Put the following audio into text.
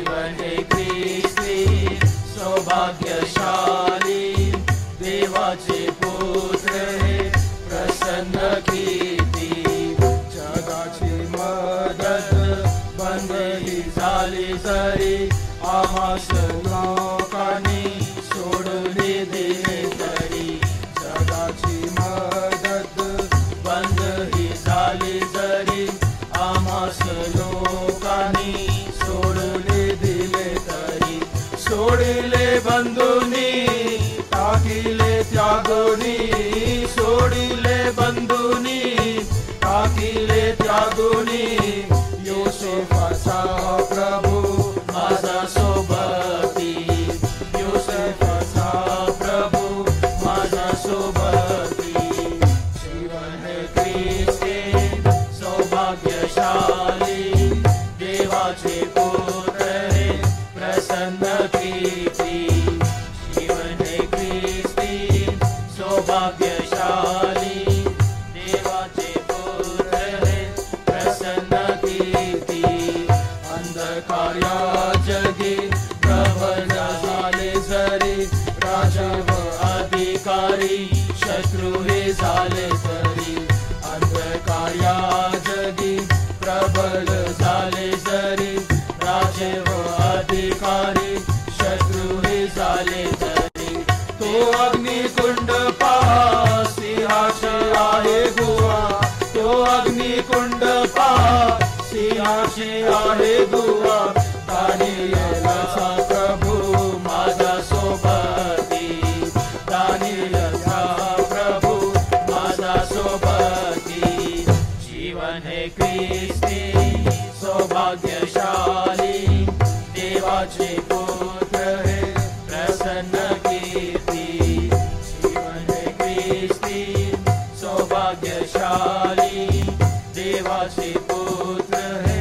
जीवन है ख्रिस्ती सौभाग्यशाली देवाचे पुत्र हे प्रसन्न कीर्ती जगाची मदत बंद ही झाली जरी आम्हास लोकांनी सोडून दिले तरी जगाची मदत बंद ही झाली जरी आम्हास लोकांनी सोडून दिले तरी सोडिले बंधुनी टाकिले त्यागुनी सोडिले बंधुनी टाकिले त्यागुनी योसेफाचा प्रभू माझा सोबती योसेफाचा प्रभू माझा सोबती जीवन है ख्रिस्ती सौभाग्यशाली देवाचे पुत्र हे प्रसन्न कीर्ती जीवन है ख्रिस्ती सौभाग्यशाली देवाचे पुत्र हे प्रसन्न कीर्ती अंधकार या जगी प्रबल झाले जरी राजा व अधिकारी शत्रु हे झाले तरी अंधकार या जगी प्रबल झाले जरी राजे व अधिकारी शत्रु हे झाले तरी तो अग्निकुंड पहा सिंहाचे आहे गुहा तो अग्निकुंड पहा सिंहाचे आहे गुहा दानियेलाचा प्रभू माझा सोबती दानियेलाचा प्रभू माझा सोबती जीवन है ख्रिस्ती सौभाग्यशाली देवाचे पुत्र हे प्रसन्न कीर्ती जीवन है ख्रिस्ती सौभाग्यशाली देवाचे पुत्र हे